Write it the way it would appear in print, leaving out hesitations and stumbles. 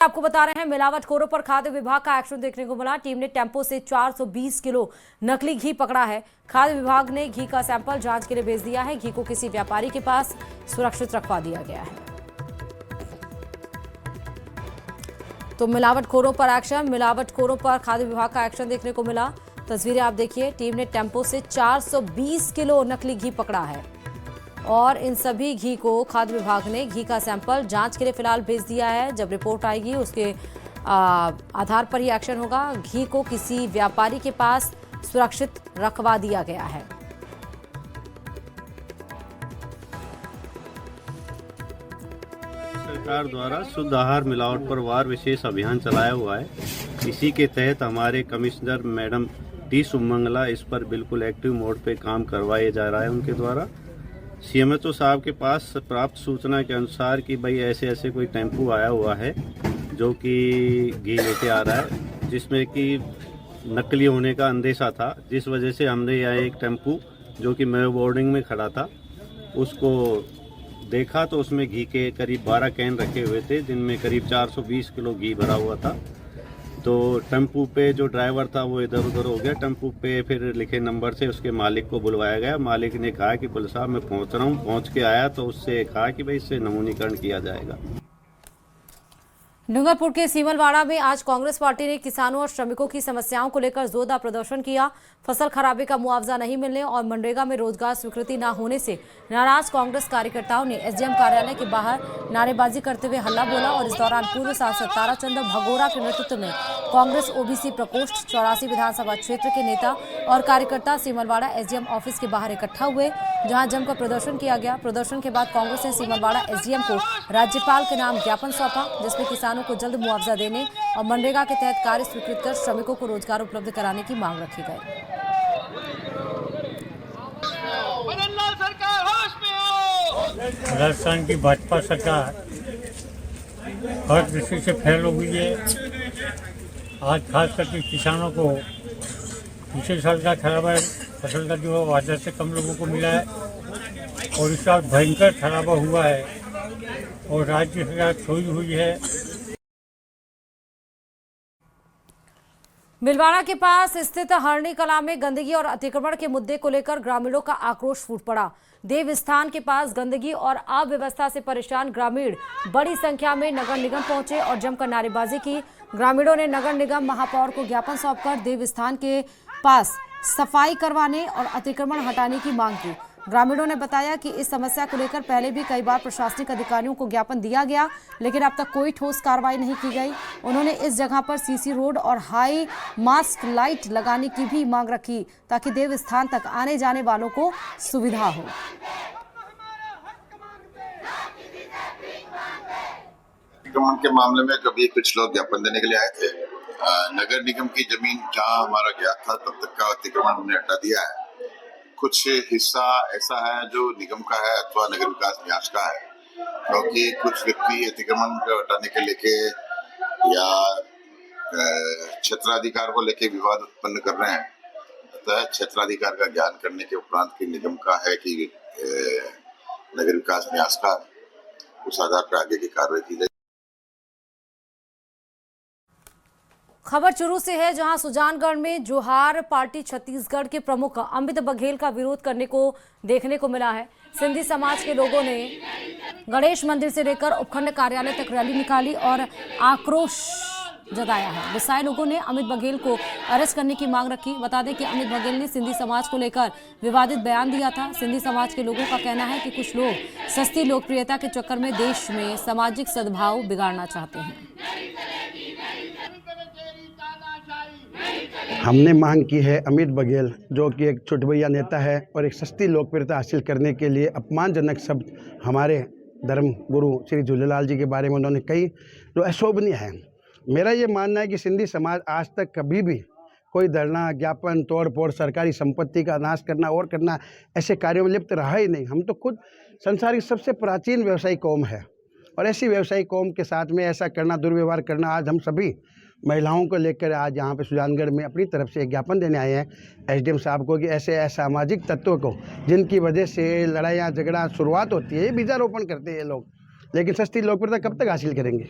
आपको बता रहे हैं मिलावटखोरों पर खाद्य विभाग का एक्शन देखने को मिला। टीम ने टेम्पो से 420 किलो नकली घी पकड़ा है। खाद्य विभाग ने घी का सैंपल जांच के लिए भेज दिया है। घी को किसी व्यापारी के पास सुरक्षित रखवा दिया गया है। तो मिलावटखोरों पर एक्शन, मिलावटखोरों पर खाद्य विभाग का एक्शन देखने को मिला। तस्वीरें आप देखिए, टीम ने टेम्पो से 420 किलो नकली घी पकड़ा है और इन सभी घी को खाद्य विभाग ने घी का सैंपल जांच के लिए फिलहाल भेज दिया है। जब रिपोर्ट आएगी उसके आधार पर ही एक्शन होगा। घी को किसी व्यापारी के पास सुरक्षित रखवा दिया गया है। सरकार द्वारा शुद्ध आहार मिलावट पर वार विशेष अभियान चलाया हुआ है। इसी के तहत हमारे कमिश्नर मैडम टी सुमंगला इस पर बिल्कुल एक्टिव मोड पे काम करवाया जा रहा है उनके द्वारा। सीएमएचओ साहब के पास प्राप्त सूचना के अनुसार कि भाई ऐसे ऐसे कोई टेम्पू आया हुआ है जो कि घी लेके आ रहा है, जिसमें कि नकली होने का अंदेशा था, जिस वजह से हमने यहाँ एक टेम्पू जो कि मेरे बोर्डिंग में खड़ा था उसको देखा तो उसमें घी के करीब 12 कैन रखे हुए थे, जिनमें करीब 420 किलो घी भरा हुआ था। तो टेम्पू पे जो ड्राइवर था वो इधर उधर हो गया। टेम्पू पे फिर लिखे नंबर से उसके मालिक को बुलवाया गया। मालिक ने कहा कि बोले साहब मैं पहुंच रहा हूँ। पहुंच के आया तो उससे कहा कि भाई इससे नमूनीकरण किया जाएगा। डूंगरपुर के सीमलवाड़ा में आज कांग्रेस पार्टी ने किसानों और श्रमिकों की समस्याओं को लेकर जोरदार प्रदर्शन किया। फसल खराबे का मुआवजा नहीं मिलने और मनरेगा में रोजगार स्वीकृति न होने से नाराज कांग्रेस कार्यकर्ताओं ने एसडीएम कार्यालय के बाहर नारेबाजी करते हुए हल्ला बोला और इस दौरान पूर्व सांसद ताराचंद भगोरा के नेतृत्व में कांग्रेस ओबीसी प्रकोष्ठ 84 विधानसभा क्षेत्र के नेता और कार्यकर्ता सीमलवाड़ा एसडीएम ऑफिस के बाहर इकट्ठा हुए, जहां जमकर प्रदर्शन किया गया। प्रदर्शन के बाद कांग्रेस ने सीमलवाड़ा एसडीएम को राज्यपाल के नाम ज्ञापन सौंपा, जिसमें किसानों को जल्द मुआवजा देने और मनरेगा के तहत कार्य स्वीकृत कर श्रमिकों को रोजगार उपलब्ध कराने की मांग रखी गई। राजस्थान की भाजपा सरकार हर दृष्टि से फेल हो गई है। आज खास करके किसानों को पिछले साल का खराबा फसल का जो वादा से कम लोगों को मिला है और इस साल भयंकर खराबा हुआ है और राज्य सरकार खोई हुई है। भिलवाड़ा के पास स्थित हरणी कला में गंदगी और अतिक्रमण के मुद्दे को लेकर ग्रामीणों का आक्रोश फूट पड़ा। देवस्थान के पास गंदगी और अव्यवस्था से परेशान ग्रामीण बड़ी संख्या में नगर निगम पहुंचे और जमकर नारेबाजी की। ग्रामीणों ने नगर निगम महापौर को ज्ञापन सौंपकर देवस्थान के पास सफाई करवाने और अतिक्रमण हटाने की मांग की। ग्रामीणों ने बताया कि इस समस्या को लेकर पहले भी कई बार प्रशासनिक अधिकारियों को ज्ञापन दिया गया, लेकिन अब तक कोई ठोस कार्रवाई नहीं की गई। उन्होंने इस जगह पर सीसी रोड और हाई मास्क लाइट लगाने की भी मांग रखी, ताकि देवस्थान तक आने जाने वालों को सुविधा हो। अतिक्रमण के मामले में कभी कुछ लोग ज्ञापन देने के लिए आए थे। नगर निगम की जमीन जहां हमारा गया था तब तक का अतिक्रमण हमने हटा दिया है। कुछ हिस्सा ऐसा है जो निगम का है अथवा नगर विकास न्यास का है, क्योंकि कुछ व्यक्ति अतिक्रमण को हटाने के लेके या क्षेत्राधिकार को लेके विवाद उत्पन्न कर रहे हैं। अतः क्षेत्राधिकार का ज्ञान करने के उपरांत की निगम का है कि नगर विकास न्यास का, उस आधार पर आगे की कार्रवाई की जाए। खबर चुरू से है, जहां सुजानगढ़ में जोहार पार्टी छत्तीसगढ़ के प्रमुख अमित बघेल का विरोध करने को देखने को मिला है। सिंधी समाज के लोगों ने गणेश मंदिर से लेकर उपखंड कार्यालय तक रैली निकाली और आक्रोश जताया है। गुस्साए लोगों ने अमित बघेल को अरेस्ट करने की मांग रखी। बता दें कि अमित बघेल ने सिंधी समाज को लेकर विवादित बयान दिया था। सिंधी समाज के लोगों का कहना है कि कुछ लोग सस्ती लोकप्रियता के चक्कर में देश में सामाजिक सद्भाव बिगाड़ना चाहते हैं। हमने मांग की है अमित बघेल, जो कि एक चुटभैया नेता है और एक सस्ती लोकप्रियता हासिल करने के लिए अपमानजनक शब्द हमारे धर्म गुरु श्री झूलेलाल जी के बारे में उन्होंने कही, जो अशोभनीय है। मेरा ये मानना है कि सिंधी समाज आज तक कभी भी कोई धरना, ज्ञापन, तोड़ फोड़, सरकारी संपत्ति का नाश करना और करना, ऐसे कार्यों में लिप्त रहा ही नहीं। हम तो खुद संसार की सबसे प्राचीन व्यवसायी कौम है और ऐसी व्यवसायी कौम के साथ में ऐसा करना, दुर्व्यवहार करना, आज हम सभी महिलाओं को लेकर आज यहाँ पे सुजानगढ़ में अपनी तरफ से एक ज्ञापन देने आए हैं एसडीएम साहब को कि ऐसे असामाजिक तत्वों को, जिनकी वजह से लड़ाइयाँ झगड़ा शुरुआत होती है, ये बीजारोपण करते हैं ये लोग, लेकिन सस्ती लोकप्रियता कब तक हासिल करेंगे।